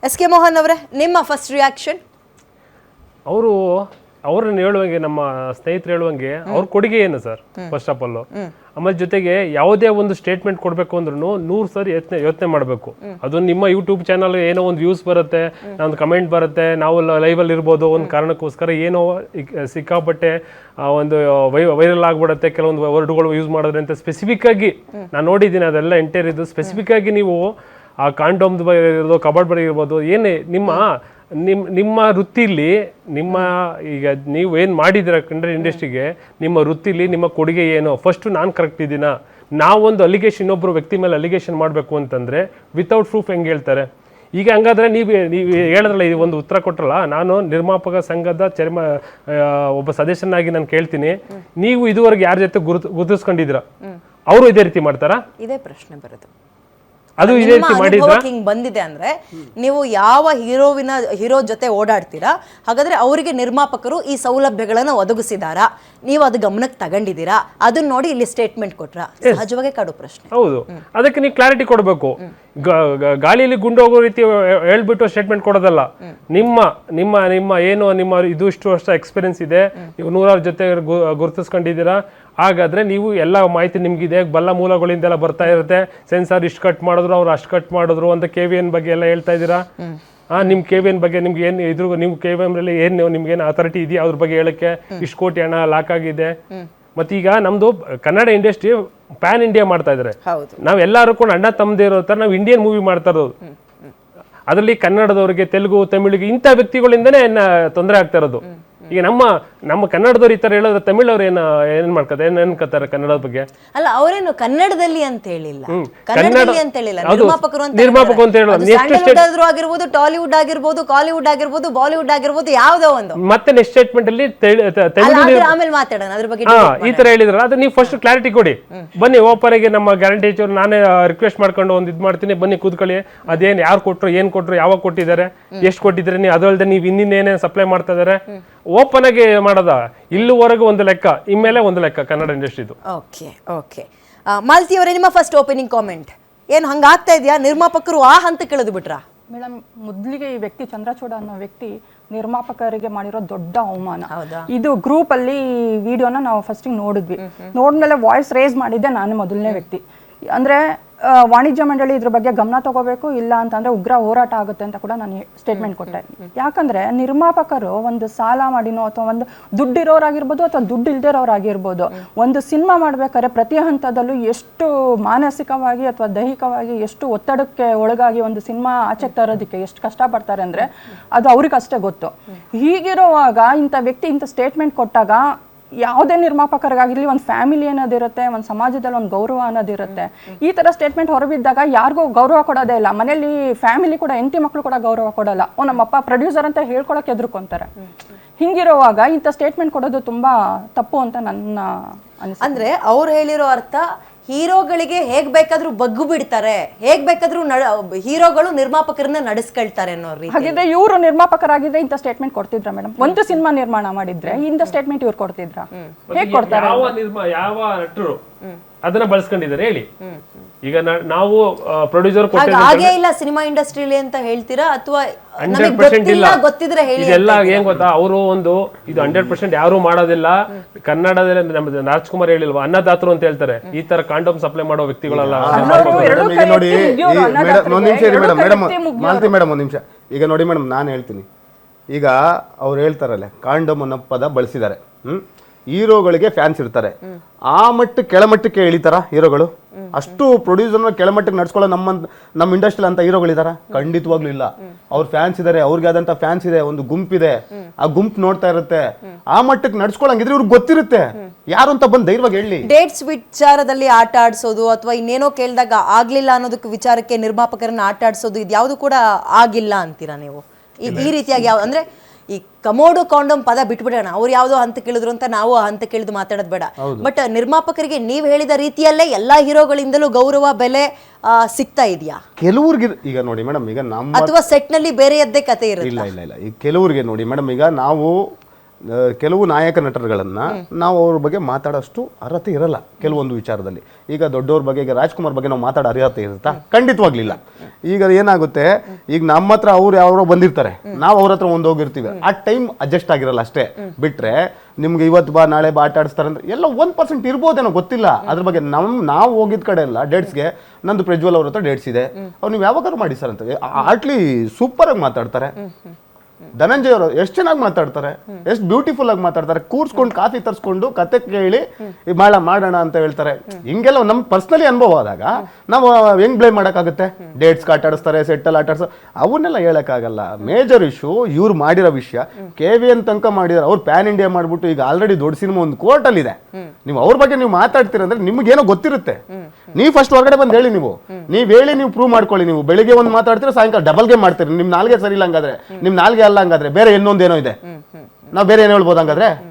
S K Mohan ಅವರೇ, ನಿಮ್ಮ first reaction? ಅವ್ರನ್ನ ಹೇಳುವಂಗೆ, ನಮ್ಮ ಸ್ನೇಹಿತರು ಹೇಳುವಂಗೆ ಅವ್ರ ಕೊಡುಗೆ ಏನು ಸರ್? ಫಸ್ಟ್ ಆಫ್ ಆಲ್ ಆಮೇಲೆ ಜೊತೆಗೆ ಯಾವುದೇ ಒಂದು ಸ್ಟೇಟ್ಮೆಂಟ್ ಕೊಡಬೇಕು ಅಂದ್ರೂ 100 ಸರಿ ಯೋಚನೆ ಮಾಡಬೇಕು. ಅದು ನಿಮ್ಮ ಯೂಟ್ಯೂಬ್ ಚಾನಲ್ ಏನೋ ಒಂದು ವ್ಯೂಸ್ ಬರುತ್ತೆ, ಒಂದು ಕಮೆಂಟ್ ಬರುತ್ತೆ, ನಾವು ಲೈವಲ್ಲಿ ಇರ್ಬೋದು, ಒಂದು ಕಾರಣಕ್ಕೋಸ್ಕರ ಏನೋ ಸಿಕ್ಕಾಪಟ್ಟೆ ಒಂದು ವೈರಲ್ ಆಗ್ಬಿಡುತ್ತೆ ಕೆಲವೊಂದು ವರ್ಡ್ಗಳು ಯೂಸ್ ಮಾಡಿದ್ರೆ ಅಂತ ಸ್ಪೆಸಿಫಿಕ್ ಆಗಿ ನಾನು ನೋಡಿದ್ದೀನಿ. ಅದೆಲ್ಲ ಎಂಟೈರ್ ಇದು ಸ್ಪೆಸಿಫಿಕ್ ಆಗಿ ನೀವು ಆ ಕಾಂಡೋಮ್ದು ಬಗ್ಗೆ ಇರ್ಬೋದು, ಕಬಾರ್ಡ್ ಬಗ್ಗೆ ಇರ್ಬೋದು, ಏನೇ ನಿಮ್ಮ ವೃತ್ತಿಲಿ ಈಗ ನೀವು ಏನು ಮಾಡಿದ್ದೀರ ಕಂಡ್ರೆ ಇಂಡಸ್ಟ್ರಿಗೆ, ನಿಮ್ಮ ವೃತ್ತಿಲಿ ನಿಮ್ಮ ಕೊಡುಗೆ ಏನು? ಫಸ್ಟು ನಾನು ಕರೆಕ್ಟ್ ಇದ್ದೀನಾ? ನಾವೊಂದು ಅಲಿಗೇಷನ್, ಇನ್ನೊಬ್ಬರು ವ್ಯಕ್ತಿ ಮೇಲೆ ಅಲಿಗೇಷನ್ ಮಾಡಬೇಕು ಅಂತಂದರೆ ವಿತೌಟ್ ಪ್ರೂಫ್ ಹೆಂಗೆ ಹೇಳ್ತಾರೆ? ಈಗ ಹಂಗಾದ್ರೆ ನೀವು ಹೇಳಿದ್ರಲ್ಲ, ಇದು ಒಂದು ಉತ್ತರ ಕೊಟ್ರಲ್ಲ, ನಾನು ನಿರ್ಮಾಪಕ ಸಂಘದ ಒಬ್ಬ ಸದಸ್ಯನಾಗಿ ನಾನು ಕೇಳ್ತೀನಿ, ನೀವು ಇದುವರೆಗೆ ಯಾರ ಜೊತೆ ಗುರುತಿಸ್ಕೊಂಡಿದ್ದೀರಾ? ಅವರು ಇದೇ ರೀತಿ ಮಾಡ್ತಾರಾ? ಇದೇ ಪ್ರಶ್ನೆ ಬರೋದು. ಅದು ಇದೇ ರೀತಿ ಮಾಡಿದ್ರೆ ಹಿಂಗ್ ಬಂದಿದೆ ಅಂದ್ರೆ ನೀವು ಯಾವ ಹೀರೋ ಜೊತೆ ಓಡಾಡ್ತೀರಾ, ಹಾಗಾದ್ರೆ ಅವರಿಗೆ ನಿರ್ಮಾಪಕರು ಈ ಸೌಲಭ್ಯಗಳನ್ನ ಒದಗಿಸಿದಾರಾ, ನೀವು ಅದು ಗಮನಕ್ಕೆ ತಗೊಂಡಿದ್ದೀರಾ, ಅದನ್ನ ನೋಡಿ ಇಲ್ಲಿ ಸ್ಟೇಟ್ಮೆಂಟ್ ಕೊಟ್ರ? ಸಹಜವಾಗಿ ಕಾಡು ಪ್ರಶ್ನೆ. ಹೌದು, ಅದಕ್ಕೆ ನೀವು ಕ್ಲಾರಿಟಿ ಕೊಡಬೇಕು. ಗಾಳಿಯಲ್ಲಿ ಗುಂಡು ಹೋಗೋ ರೀತಿ ಹೇಳ್ಬಿಟ್ಟು ಸ್ಟೇಟ್ಮೆಂಟ್ ಕೊಡೋದಲ್ಲ. ನಿಮ್ಮ ಏನು ನಿಮ್ಮ ಇಷ್ಟು ವರ್ಷ ಎಕ್ಸ್ಪೀರಿಯನ್ಸ್ ಇದೆ, ನೀವು 100 ಜೊತೆ ಗುರುತಿಸ್ಕೊಂಡಿದ್ದೀರಾ, ಹಾಗಾದ್ರೆ ನೀವು ಎಲ್ಲ ಮಾಹಿತಿ ನಿಮ್ಗಿದೆ, ಬಲ್ಲ ಮೂಲಗಳಿಂದೆಲ್ಲ ಬರ್ತಾ ಇರುತ್ತೆ. ಸೆನ್ಸಾರ್ ಇಷ್ಟು ಕಟ್ ಮಾಡಿದ್ರು, ಅವ್ರು ಅಷ್ಟು ಕಟ್ ಮಾಡಿದ್ರು ಅಂತ KVN ಬಗ್ಗೆ ಎಲ್ಲ ಹೇಳ್ತಾ ಇದ್ದೀರಾ. ನಿಮ್ಮ KVN ಬಗ್ಗೆ ನಿಮ್ಗೆ ಏನು ನಿಮ್ಮ KVN ಅಲ್ಲಿ ಏನು ನಿಮ್ಗೇನು ಅಥಾರಿಟಿ ಇದೆಯಾ ಅದ್ರ ಬಗ್ಗೆ ಹೇಳಕ್ಕೆ? ಇಷ್ಟು ಕೋಟಿ ಹಣ ಲಾಕ್ ಆಗಿದೆ. ಮತ್ತೀಗ ನಮ್ದು ಕನ್ನಡ ಇಂಡಸ್ಟ್ರಿ ಪ್ಯಾನ್ ಇಂಡಿಯಾ ಮಾಡ್ತಾ ಇದ್ದಾರೆ. ನಾವೆಲ್ಲರೂ ಕೂಡ ಅಣ್ಣ ತಮ್ಮದೇ ಇರೋ ಥರ ನಾವು ಇಂಡಿಯನ್ ಮೂವಿ ಮಾಡ್ತಾ ಇರೋದು. ಅದರಲ್ಲಿ ಕನ್ನಡದವ್ರಿಗೆ, ತೆಲುಗು, ತಮಿಳಿಗೆ ಇಂಥ ವ್ಯಕ್ತಿಗಳಿಂದನೇ ತೊಂದರೆ ಆಗ್ತಾ ಇರೋದು. ಈಗ ನಮ್ಮ ಕನ್ನಡದವ್ರು ಈ ತರ ಹೇಳಿದ್ರೆ ತಮಿಳವ್ರು ಏನ್ ಮಾಡ್ತಾರೆ, ಏನ್ ಅನ್ಕೋತಾರೆ ಕನ್ನಡದ ಬಗ್ಗೆ? ಅಲ್ಲ, ಅವರೇನು ಕನ್ನಡದಲ್ಲಿ ಅಂತ ಹೇಳಿಲ್ಲ, ನಿರ್ಮಾಪಕರು ಅಂತ ಹೇಳೋದು ಆಗಿರ್ಬೋದು, ಟಾಲಿವುಡ್ ಆಗಿರ್ಬೋದು, ಕಾಲಿವುಡ್ ಆಗಿರ್ಬೋದು, ಬಾಲಿವುಡ್ ಆಗಿರ್ಬೋದು, ಯಾವ್ದೋ ಒಂದು. ಮತ್ತೆ ನೆಕ್ಸ್ಟ್ ಸ್ಟೇಟ್ಮೆಂಟ್ ಅಲ್ಲಿ ಆಮೇಲೆ ಮಾತಾಡೋಣ ಅದ್ರ ಬಗ್ಗೆ. ಈ ತರ ಹೇಳಿದ್ರ ಅದು ನೀವು ಫಸ್ಟ್ ಕ್ಲಾರಿಟಿ ಕೊಡಿ. ಬನ್ನಿ ಓಪನ್ಗೆ ನಮ್ಮ ಗ್ಯಾರಂಟಿ ಟೀಚರ್ ನಾನೇ ರಿಕ್ವೆಸ್ಟ್ ಮಾಡ್ಕೊಂಡು ಒಂದು ಇದು ಮಾಡ್ತೀನಿ, ಬನ್ನಿ ಕೂತ್ಕೊಳ್ಳಿ. ಅದೇನ್ ಯಾರು ಕೊಟ್ರು, ಏನ್ ಕೊಟ್ರು, ಯಾವಾಗ ಕೊಟ್ಟಿದ್ದಾರೆ, ಎಷ್ಟು ಕೊಟ್ಟಿದ್ದಾರೆ, ನೀವು ಅದಲ್ಲದೆ ನೀವು ಇನ್ನೇನೇನು ಸಪ್ಲೈ ಮಾಡ್ತಾ ಇದಾರೆ ಓಪನ್ ಆಗಿ ಮಾಡೋದ. ಇಲ್ಲಿವರೆಗೂ ಒಂದು ಲೆಕ್ಕ, ಇನ್ಮೇಲೆ ಒಂದು ಲೆಕ್ಕ ಕನ್ನಡ ಇಂಡಸ್ಟ್ರಿದು. ಓಕೆ ಮಾಲತಿ ಅವರೇ, ನಿಮ್ಮ ಫಸ್ಟ್ ಓಪನಿಂಗ್ ಕಾಮೆಂಟ್ ಏನು? ಹಂಗಾಗ್ತಾ ಇದೆಯಾ? ನಿರ್ಮಾಪಕರು ಆ ಹಂತಕ್ಕೆ ಇಳಿದು ಬಿಟ್ರಾ? ಮೇಡಮ್, ಮೊದಲಿಗೆ ಈ ವ್ಯಕ್ತಿ ಚಂದ್ರಚೂಡ ಅನ್ನೋ ವ್ಯಕ್ತಿ ನಿರ್ಮಾಪಕರಿಗೆ ಮಾಡಿರೋ ದೊಡ್ಡ ಅವಮಾನ. ಇದು ಗ್ರೂಪ್ ಅಲ್ಲಿ ವಿಡಿಯೋನ ನಾವು ಫಸ್ಟ್ ನೋಡಿದ್ವಿ. ನೋಡ್ಮೇಲೆ ವಾಯ್ಸ್ ರೇಸ್ ಮಾಡಿದ್ದೆ ನಾನು ಮೊದಲನೇ ವ್ಯಕ್ತಿ. ಅಂದ್ರೆ ವಾಣಿಜ್ಯ ಮಂಡಳಿ ಇದ್ರ ಬಗ್ಗೆ ಗಮನ ತಗೋಬೇಕು, ಇಲ್ಲ ಅಂತಂದ್ರೆ ಉಗ್ರ ಹೋರಾಟ ಆಗುತ್ತೆ ಅಂತ ಕೂಡ ನಾನು ಸ್ಟೇಟ್ಮೆಂಟ್ ಕೊಟ್ಟೆ. ಯಾಕಂದ್ರೆ ನಿರ್ಮಾಪಕರು ಒಂದು ಸಾಲ ಮಾಡಿನೋ ಅಥವಾ ಒಂದು ದುಡ್ಡಿರೋರಾಗಿರ್ಬೋದು ಅಥವಾ ದುಡ್ಡು ಇಲ್ದಿರೋರಾಗಿರ್ಬೋದು, ಒಂದು ಸಿನಿಮಾ ಮಾಡ್ಬೇಕಾದ್ರೆ ಪ್ರತಿ ಹಂತದಲ್ಲೂ ಎಷ್ಟು ಮಾನಸಿಕವಾಗಿ ಅಥವಾ ದೈಹಿಕವಾಗಿ ಎಷ್ಟು ಒತ್ತಡಕ್ಕೆ ಒಳಗಾಗಿ ಒಂದು ಸಿನಿಮಾ ಆಚೆ ತರೋದಕ್ಕೆ ಎಷ್ಟು ಕಷ್ಟಪಡ್ತಾರೆ ಅಂದ್ರೆ ಅದು ಅವ್ರಿಗಷ್ಟೇ ಗೊತ್ತು. ಹೀಗಿರುವಾಗ ಇಂಥ ವ್ಯಕ್ತಿ ಇಂಥ ಸ್ಟೇಟ್ಮೆಂಟ್ ಕೊಟ್ಟಾಗ ಯಾವುದೇ ನಿರ್ಮಾಪಕರಿಗಾಗಿರ್ಲಿ ಒಂದು ಫ್ಯಾಮಿಲಿ ಅನ್ನೋದಿರುತ್ತೆ, ಒಂದು ಸಮಾಜದಲ್ಲಿ ಒಂದು ಗೌರವ ಅನ್ನೋದಿರುತ್ತೆ. ಈ ತರ ಸ್ಟೇಟ್ಮೆಂಟ್ ಹೊರಬಿದ್ದಾಗ ಯಾರಿಗೂ ಗೌರವ ಕೊಡೋದೇ ಇಲ್ಲ. ಮನೇಲಿ ಫ್ಯಾಮಿಲಿ ಕೂಡ, ಹೆಂಡತಿ ಮಕ್ಕಳು ಕೂಡ ಗೌರವ ಕೊಡಲ್ಲ. ನಮ್ಮಪ್ಪ ಪ್ರೊಡ್ಯೂಸರ್ ಅಂತ ಹೇಳ್ಕೊಳಕ್ ಎದುರ್ಕೊಂತಾರೆ. ಹಿಂಗಿರುವಾಗ ಇಂಥ ಸ್ಟೇಟ್ಮೆಂಟ್ ಕೊಡೋದು ತುಂಬಾ ತಪ್ಪು ಅಂತ ನನ್ನ ಅನಿಸಿಕೆ. ಅಂದ್ರೆ ಅವ್ರು ಹೇಳಿರೋ ಅರ್ಥ, ಹೀರೋಗಳಿಗೆ ಹೇಗ್ ಬೇಕಾದ್ರೂ ಬಗ್ಗು ಬಿಡ್ತಾರೆ, ಹೇಗ್ ಬೇಕಾದ್ರೂ ಹೀರೋಗಳು ನಿರ್ಮಾಪಕರನ್ನ ನಡೆಸ್ಕೊಳ್ತಾರೆ ಅನ್ನೋ ರೀತಿ. ಹಾಗಿದ್ರೆ ಇವರು ನಿರ್ಮಾಪಕರಾಗಿದ್ರೆ ಇಂಥ ಸ್ಟೇಟ್ಮೆಂಟ್ ಕೊಡ್ತಿದ್ರ ಮೇಡಮ್? ಒಂದು ಸಿನಿಮಾ ನಿರ್ಮಾಣ ಮಾಡಿದ್ರೆ ಇಂಥ ಸ್ಟೇಟ್ಮೆಂಟ್ ಇವ್ರು ಕೊಡ್ತಿದ್ರ? ಹೇಗ್ ಕೊಡ್ತಾರೆ? ಯಾವ ನಟರು ಅದನ್ನ ಬಳಸ್ಕೊಂಡಿದ್ದಾರೆ ಹೇಳಿ? ಈಗ ನಾವು ಪ್ರೊಡ್ಯೂಸರ್ ಹಾಗೆ ಇಲ್ಲ ಸಿನಿಮಾ ಇಂಡಸ್ಟ್ರಿಲಿ ಅಂತ ಹೇಳ್ತೀರಾ, ಅಥವಾ 100% ಇಲ್ಲ ಗೊತ್ತಿದ್ರೆ ಹೇಳಿ? ಇದೆಲ್ಲ ಏನ್ ಗೊತ್ತಾ, ಅವರು ಇದು 100% ಯಾರು ಮಾಡೋದಿಲ್ಲ. ಕನ್ನಡದಲ್ಲಿ ನಮ್ಮ ರಾಜ್ಕುಮಾರ್ ಹೇಳಿಲ್ವಾ, ಅನ್ನದಾತರು ಅಂತ ಹೇಳ್ತಾರೆ. ಈ ತರ ಕಾಂಡೋಮ್ ಸಪ್ಲೈ ಮಾಡೋ ವ್ಯಕ್ತಿಗಳಲ್ಲ. ನೋಡಿ ಒಂದ್ ನಿಮಿಷ ಇರಿ ಮೇಡಮ್, ಮಾಲತಿ ಮೇಡಮ್ ಒಂದ್ ನಿಮಿಷ. ಈಗ ನೋಡಿ ಮೇಡಮ್, ನಾನು ಹೇಳ್ತೀನಿ. ಈಗ ಅವ್ರು ಹೇಳ್ತಾರಲ್ಲ, ಕಾಂಡೋಮ್ ಅನ್ನೋ ಪದ ಬಳಸಿದ್ದಾರೆ. ಹೀರೋಗಳಿಗೆ ಫ್ಯಾನ್ಸ್ ಇರ್ತಾರೆ. ಆ ಮಟ್ಟಕ್ಕೆ ಕೆಳಮಟ್ಟಕ್ಕೆ ಇಳಿತಾರ ಹೀರೋಗಳು? ಅಷ್ಟು ಪ್ರೊಡ್ಯೂಸರ್ನ ಕೆಳಮಟ್ಟಕ್ಕೆ ನಡ್ಸ್ಕೊಳ್ಳೋ ನಮ್ಮ ಇಂಡಸ್ಟ್ರಿ ಅಂತ ಹೀರೋಗಳಿದಾರ? ಖಂಡಿತವಾಗ್ಲೂ ಇಲ್ಲ. ಅವ್ರ ಫ್ಯಾನ್ಸ್ ಇದಾರೆ, ಅವ್ರಿಗೆ ಆದಂತ ಫ್ಯಾನ್ಸ್ ಇದೆ, ಒಂದು ಗುಂಪಿದೆ, ಆ ಗುಂಪು ನೋಡ್ತಾ ಇರುತ್ತೆ. ಆ ಮಟ್ಟಕ್ಕೆ ನಡ್ಸ್ಕೊಳಂಗಿದ್ರೆ ಇವ್ರಿಗೆ ಗೊತ್ತಿರುತ್ತೆ ಯಾರು ಅಂತ ಬಂದು ಧೈರ್ಯವಾಗಿ ಹೇಳಿ. ಡೇಟ್ಸ್ ವಿಚಾರದಲ್ಲಿ ಆಟ ಆಡ್ಸೋದು ಅಥವಾ ಇನ್ನೇನೋ ಕೇಳಿದಾಗ ಆಗ್ಲಿಲ್ಲ ಅನ್ನೋದಕ್ಕೆ ವಿಚಾರಕ್ಕೆ ನಿರ್ಮಾಪಕರನ್ನ ಆಟ ಆಡ್ಸೋದು, ಇದ್ಯಾವುದು ಕೂಡ ಆಗಿಲ್ಲ ಅಂತೀರಾ ನೀವು? ಈ ರೀತಿಯಾಗಿ ಅಂದ್ರೆ ಈ ಕಮೋಡು ಕಾಂಡೋಮ್ ಪದ ಬಿಟ್ಬಿಡೋಣ, ಅವ್ರು ಯಾವ್ದೋ ಹಂತ ಕೇಳಿದ್ರು ಅಂತ ನಾವು ಆ ಹಂತ ಕೇಳಿದು ಮಾತಾಡೋದು ಬೇಡ. ಬಟ್ ನಿರ್ಮಾಪಕರಿಗೆ ನೀವ್ ಹೇಳಿದ ರೀತಿಯಲ್ಲೇ ಎಲ್ಲಾ ಹೀರೋಗಳಿಂದಲೂ ಗೌರವ ಬೆಲೆ ಸಿಗ್ತಾ ಇದೆಯಾ? ಕೆಲವ್ರಿಗೆ ಈಗ ನೋಡಿ ಮೇಡಮ್, ಈಗ ನಮ್ಮ ಅಥವಾ ಸೆಟ್ ನಲ್ಲಿ ಬೇರೆಯದ್ದೇ ಕತೆ ಇರುತ್ತೆ. ಇಲ್ಲ. ಈಗ ಕೆಲವ್ರಿಗೆ ನೋಡಿ ಮೇಡಮ್, ಈಗ ನಾವು ಕೆಲವು ನಾಯಕ ನಟರುಗಳನ್ನ ನಾವು ಅವ್ರ ಬಗ್ಗೆ ಮಾತಾಡೋಷ್ಟು ಅರ್ಹತೆ ಇರಲ್ಲ ಕೆಲವೊಂದು ವಿಚಾರದಲ್ಲಿ. ಈಗ ದೊಡ್ಡವ್ರ ಬಗ್ಗೆ, ಈಗ ರಾಜ್ಕುಮಾರ್ ಬಗ್ಗೆ ನಾವು ಮಾತಾಡೋ ಅರ್ಹತೆ ಇರುತ್ತಾ? ಖಂಡಿತವಾಗ್ಲಿಲ್ಲ. ಈಗ ಏನಾಗುತ್ತೆ, ಈಗ ನಮ್ಮ ಹತ್ರ ಅವ್ರು ಯಾರೋ ಬಂದಿರ್ತಾರೆ, ನಾವು ಅವ್ರ ಹತ್ರ ಹೋಗಿರ್ತೀವಿ, ಆ ಟೈಮ್ ಅಡ್ಜಸ್ಟ್ ಆಗಿರಲ್ಲ ಅಷ್ಟೇ. ಬಿಟ್ರೆ ನಿಮ್ಗೆ ಇವತ್ತು ಬಾ ನಾಳೆ ಬಾ ಆಟ ಆಡಿಸ್ತಾರೆ ಅಂದ್ರೆ ಎಲ್ಲ 1% ಇರ್ಬೋದೇನೋ ಗೊತ್ತಿಲ್ಲ. ಅದ್ರ ಬಗ್ಗೆ ನಾವು ಹೋಗಿದ್ ಕಡೆ ಎಲ್ಲ ಡೇಟ್ಸ್ಗೆ ನಂದು ಪ್ರಜ್ವಲ್ ಅವ್ರ ಹತ್ರ ಡೇಟ್ಸ್ ಇದೆ, ಅವ್ರು ನೀವು ಯಾವಾಗಾರು ಮಾಡಿ ಸರ್ ಅಂತ ಆಟ್ಲಿ ಸೂಪರ್ ಆಗಿ ಮಾತಾಡ್ತಾರೆ. ಧನಂಜಯ ಅವರು ಎಷ್ಟು ಚೆನ್ನಾಗಿ ಮಾತಾಡ್ತಾರೆ, ಎಷ್ಟು ಬ್ಯೂಟಿಫುಲ್ ಆಗಿ ಮಾತಾಡ್ತಾರೆ. ಕೂರ್ಸ್ಕೊಂಡು ಕಾಫಿ ತರಿಸ್ಕೊಂಡು ಕತೆ ಕೇಳಿ ಮಾಡೋಣ ಅಂತ ಹೇಳ್ತಾರೆ. ಹಿಂಗೆಲ್ಲ ನಮ್ ಪರ್ಸನಲಿ ಅನುಭವ ಆದಾಗ ನಾವು ಹೆಂಗ್ ಬ್ಲೇಮ್ ಮಾಡಕ್ಕಾಗುತ್ತೆ? ಡೇಟ್ಸ್ ಆಟ ಆಡಿಸ್ತಾರೆ, ಸೆಟ್ಟಲ್ಲಿ ಆಟ ಆಡಿಸ್ತಾರೆ, ಅವನ್ನೆಲ್ಲ ಹೇಳಕ್ಕಾಗಲ್ಲ. ಮೇಜರ್ ಇಶ್ಯೂ ಇವ್ರು ಮಾಡಿರೋ ವಿಷಯ KVN ತನಕ ಮಾಡಿದಾರೆ. ಅವ್ರು ಪ್ಯಾನ್ ಇಂಡಿಯಾ ಮಾಡ್ಬಿಟ್ಟು ಈಗ ಆಲ್ರೆಡಿ ದೊಡ್ಡ ಸಿನಿಮಾ ಒಂದು ಕೋರ್ಟಲ್ಲಿ ಇದೆ. ನೀವು ಅವ್ರ ಬಗ್ಗೆ ನೀವು ಮಾತಾಡ್ತೀರ ಅಂದ್ರೆ ನಿಮ್ಗೇನೋ ಗೊತ್ತಿರುತ್ತೆ. ನೀವು ಫಸ್ಟ್ ಹೊರಗಡೆ ಬಂದು ಹೇಳಿ, ನೀವು ಹೇಳಿ, ನೀವು ಪ್ರೂವ್ ಮಾಡ್ಕೊಳ್ಳಿ. ನೀವು ಬೆಳಿಗ್ಗೆ ಒಂದು ಮಾತಾಡ್ತೀರಾ, ಸಾಯಂಕಾಲ ಡಬಲ್ ಗೇಮ್ ಮಾಡ್ತೀರಿ. ನಿಮ್ ನಾಲ್ಗೆ ಸರಿ ಇಲ್ಲ ಹಂಗಾದ್ರೆ, ನಿಮ್ ನಾಲ್ಗೆ ಅಲ್ಲ ಹಂಗಾದ್ರೆ ಬೇರೆ ಇನ್ನೊಂದೇನೋ ಇದೆ. ನಾವು ಬೇರೆ ಏನು ಹೇಳ್ಬೋದು ಹಂಗಾದ್ರೆ?